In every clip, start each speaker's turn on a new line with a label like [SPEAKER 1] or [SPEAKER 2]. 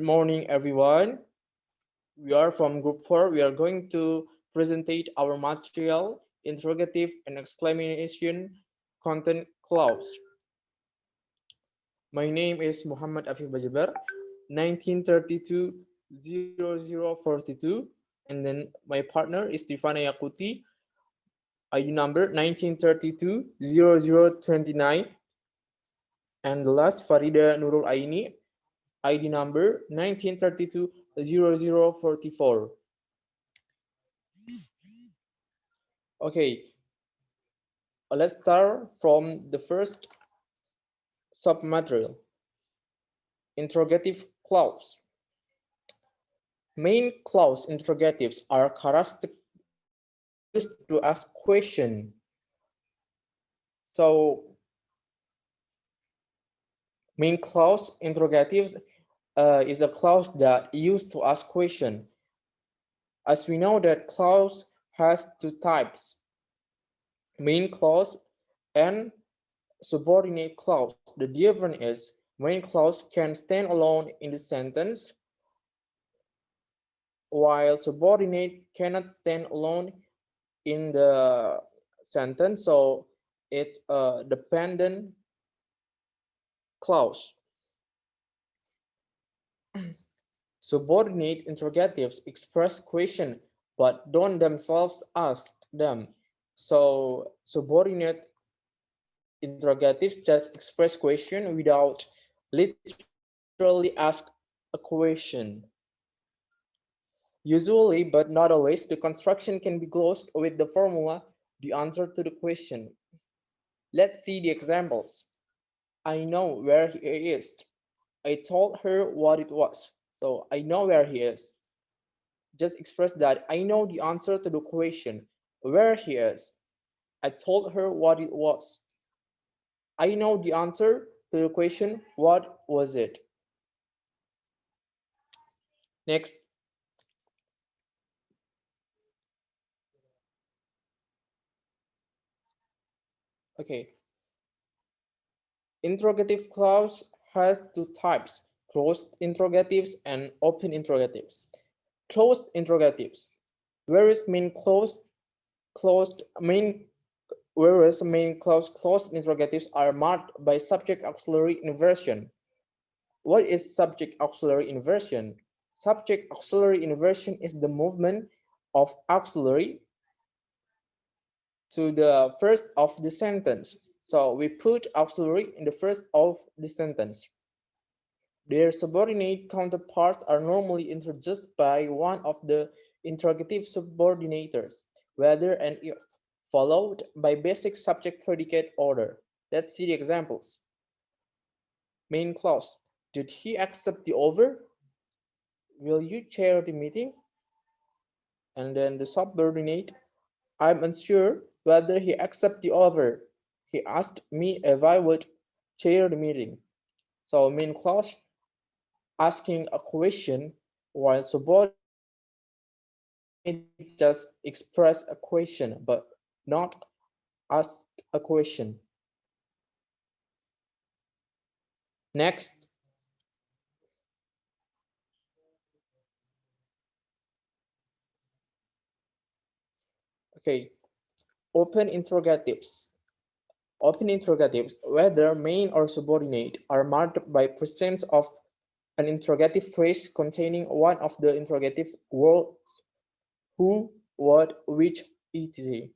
[SPEAKER 1] morning, everyone. We are from Group 4. We are going to presentate our material, interrogative and exclamation content clause. My name is Muhammad Afif Badjeber, 1932-0042, and then my partner is Isytifana Yaquti, ID number 1932-0029, and the last Farida Nurul Aini, ID number 1932-0044. Okay, let's start from the first submaterial, interrogative clause. Main clause interrogatives are characteristic used to ask question. So main clause interrogatives is a clause that used to ask question. As we know that clause has two types, main clause and subordinate clause. The difference is main clause can stand alone in the sentence, while subordinate cannot stand alone in the sentence, so it's a dependent clause. Subordinate interrogatives express question but don't themselves ask them. So subordinate interrogatives just express question without literally ask a question. Usually, but not always, the construction can be closed with the formula, the answer to the question. Let's see the examples. I know where he is. I told her what it was. So I know where he is. Just express that I know the answer to the question, where he is. I told her what it was. I know the answer to the question, what was it? Next. Okay. Interrogative clause has two types, closed interrogatives and open interrogatives. Closed interrogatives, whereas main clause closed interrogatives are marked by subject auxiliary inversion. What is subject auxiliary inversion? Subject auxiliary inversion is the movement of auxiliary to the first of the sentence. So we put auxiliary in the first of the sentence. Their subordinate counterparts are normally introduced by one of the interrogative subordinators, whether and if, followed by basic subject-predicate order. Let's see the examples. Main clause. Did he accept the offer? Will you chair the meeting? And then the subordinate. I'm unsure whether he accepted the offer. He asked me if I would chair the meeting. So main clause asking a question, while subordinate just express a question but not ask a question. Next. Okay, open interrogatives. Open interrogatives, whether main or subordinate, are marked by presence of an interrogative phrase containing one of the interrogative words, who, what, which, etc.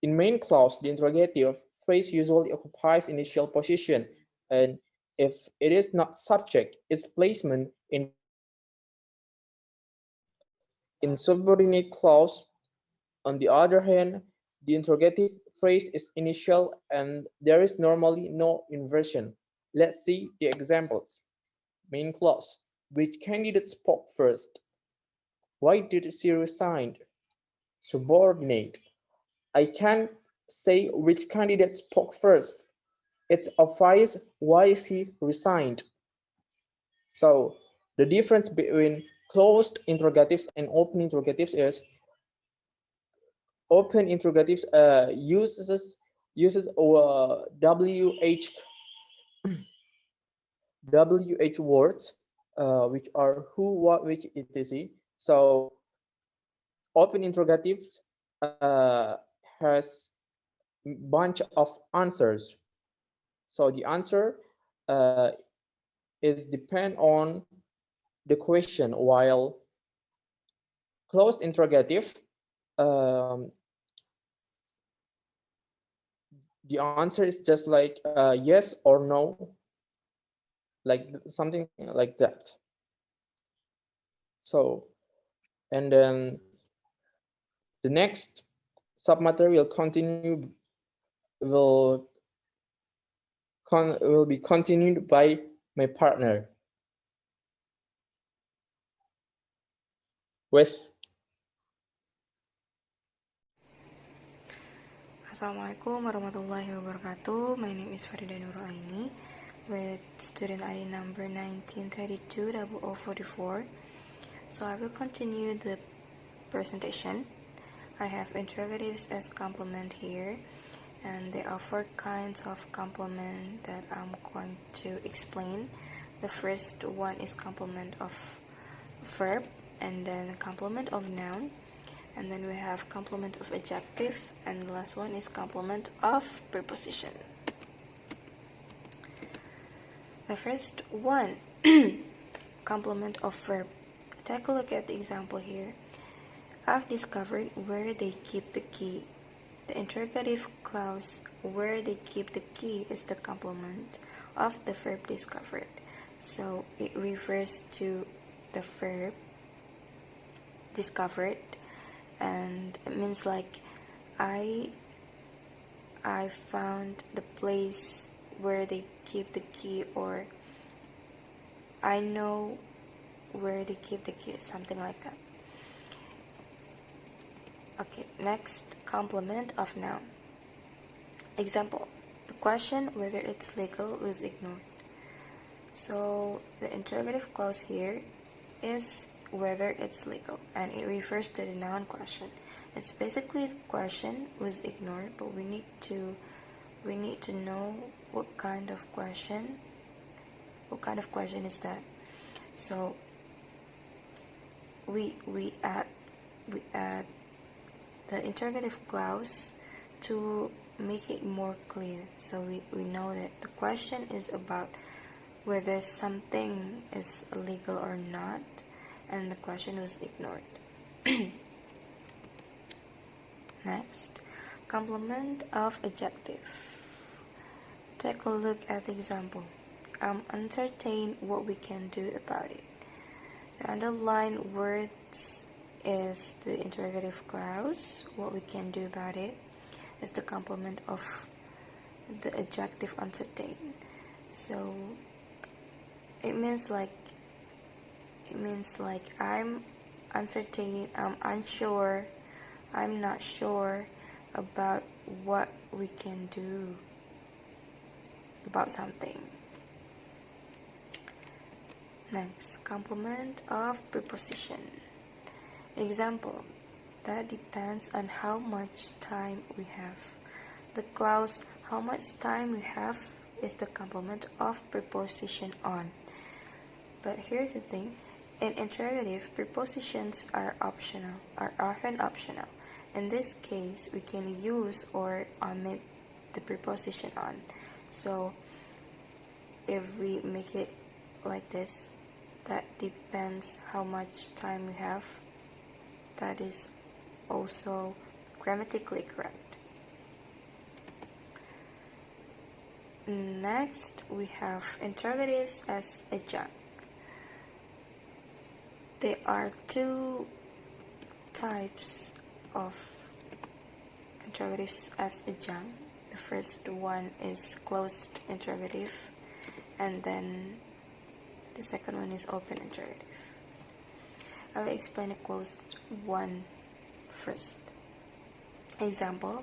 [SPEAKER 1] In main clause, the interrogative phrase usually occupies initial position, and if it is not subject, its placement in subordinate clause. On the other hand, the interrogative phrase is initial and there is normally no inversion. Let's see the examples. Main clause. Which candidate spoke first? Why did she resign? Subordinate. I can't say which candidate spoke first. It's obvious why she resigned. So the difference between closed interrogatives and open interrogatives is open interrogatives uses WH words, which are who, what, which, etc. So open interrogatives has bunch of answers. So the answer uh, is depend on the question, while closed interrogative, um, the answer is just like yes or no, like something like that. So, and then the next submaterial continue will will be continued by my partner. Wes.
[SPEAKER 2] Assalamualaikum warahmatullahi wabarakatuh. My name is Farida Nurul Aini with student ID number 1932-0044. So I will continue the presentation. I have interrogatives as complement here, and there are 4 kinds of complement that I'm going to explain. The first one is complement of verb, and then complement of noun, and then we have complement of adjective, and the last one is complement of preposition. The first one, complement of verb. Take a look at the example here. I've discovered where they keep the key. The interrogative clause where they keep the key is the complement of the verb discovered. So it refers to the verb discovered, and it means like I found the place where they keep the key, or I know where they keep the key, something like that. Okay, next, complement of noun. Example, the question whether it's legal was ignored. So the interrogative clause here is whether it's legal, and it refers to the noun question. It's basically the question was ignored, but we need to know what kind of question is that. So we add the interrogative clause to make it more clear. So we know that the question is about whether something is illegal or not, and the question was ignored. Next, complement of adjective. Take a look at the example. I'm uncertain what we can do about it. The underlined words is the interrogative clause. What we can do about it is the complement of the adjective uncertain. So it means like I'm uncertain, I'm unsure, I'm not sure about what we can do about something. Next, complement of preposition. Example, that depends on how much time we have. The clause how much time we have is the complement of preposition on. But here's the thing, in interrogative, prepositions are often optional. In this case, we can use or omit the preposition on. So if we make it like this, that depends how much time we have, that is also grammatically correct. Next, we have interrogatives as adjunct. There are 2 types of interrogatives as adjunct. The first one is closed interrogative, and then the second one is open interrogative. I will explain the closed one first. Example,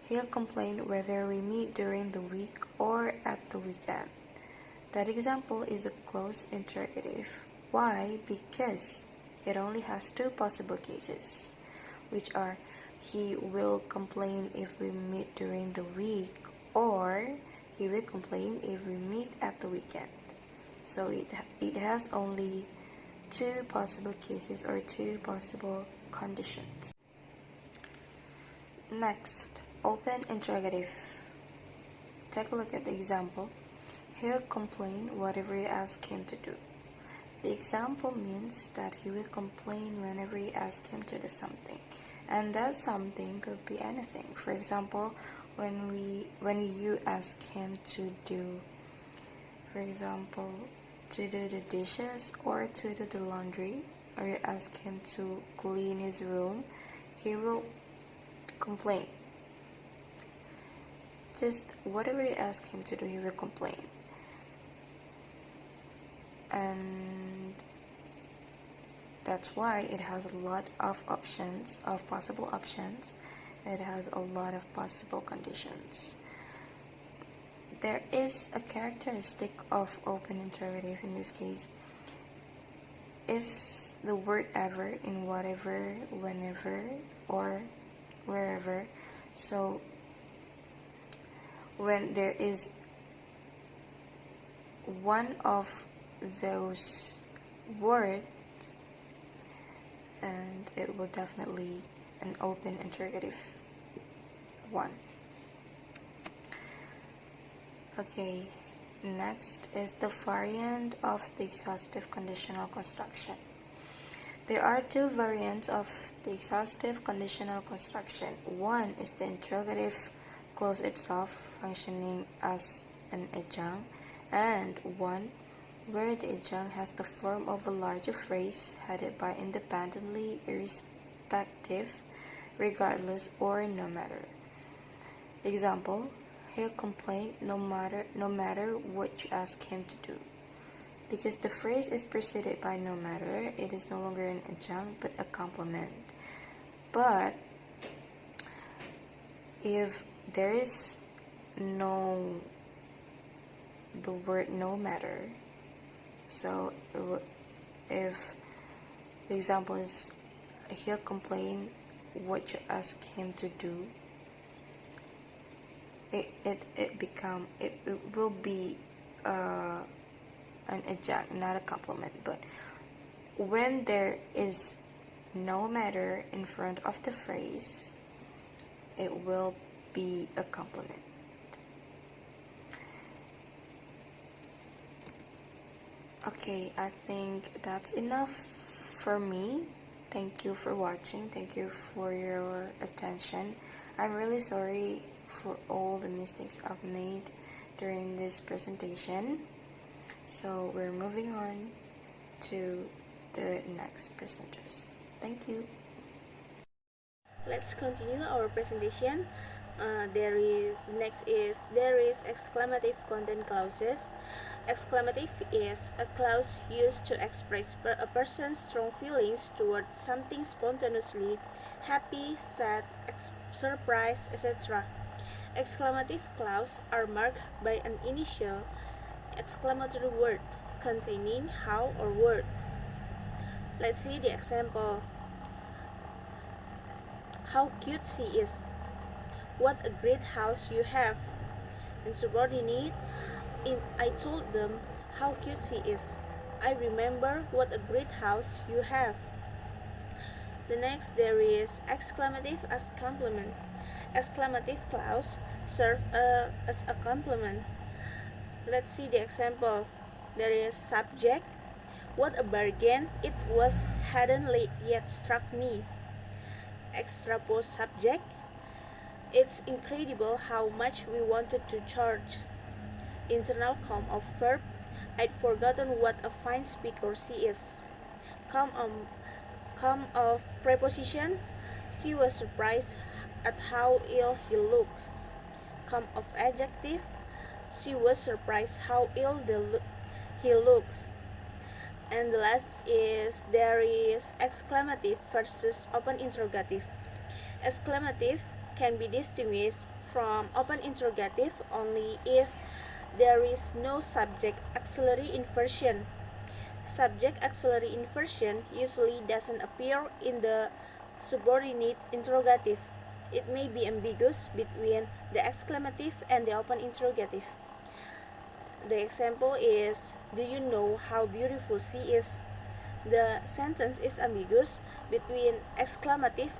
[SPEAKER 2] he'll complain whether we meet during the week or at the weekend. That example is a closed interrogative. Why? Because it only has 2 possible cases, which are he will complain if we meet during the week, or he will complain if we meet at the weekend. So it has only two possible cases or two possible conditions. Next, open interrogative. Take a look at the example. He'll complain whatever you ask him to do. The example means that he will complain whenever you ask him to do something, and that something could be anything. For example, when you ask him to do, for example, to do the dishes or to do the laundry, or you ask him to clean his room, he will complain. Just whatever you ask him to do, he will complain. And that's why it has a lot of options, of possible options. It has a lot of possible conditions. There is a characteristic of open interrogative in this case. Is the word ever in whatever, whenever, or wherever. So when there is one of those words, and it will definitely an open interrogative one. Okay, next is the variant of the exhaustive conditional construction. There are two variants of the exhaustive conditional construction. One is the interrogative clause itself functioning as an adjunct, and one where the adjunct has the form of a larger phrase headed by independently, irrespective, regardless, or no matter. Example, he'll complain no matter what you ask him to do. Because the phrase is preceded by no matter, it is no longer an adjunct but a complement. But if there is the word no matter, so if the example is he'll complain what you ask him to do, it will be an adjunct, not a complement. But when there is no matter in front of the phrase, it will be a complement. Okay, I think that's enough for me. Thank you for watching. Thank you for your attention. I'm really sorry for all the mistakes I've made during this presentation. So we're moving on to the next presenters. Thank you.
[SPEAKER 3] Let's continue our presentation. There is exclamative content clauses. Exclamative is a clause used to express a person's strong feelings towards something spontaneously, happy, sad, surprised, etc. Exclamative clauses are marked by an initial exclamatory word containing how or word. Let's see the example. How cute she is. What a great house you have. In subordinate, I told them how cute she is. I remember what a great house you have. The next, there is exclamative as complement. Exclamative clause serve as a complement. Let's see the example. There is subject. What a bargain it was, hadn't yet struck me. Extrapose subject. It's incredible how much we wanted to charge. Internal comma of verb. I'd forgotten what a fine speaker she is. Comma of preposition. She was surprised at how ill he looked. Comma of adjective. She was surprised how ill he looked. And the last is there is exclamative versus open interrogative. Exclamative can be distinguished from open interrogative only if there is no subject auxiliary inversion. Subject auxiliary inversion usually doesn't appear in the subordinate interrogative. It may be ambiguous between the exclamative and the open interrogative. The example is, do you know how beautiful she is? The sentence is ambiguous between exclamative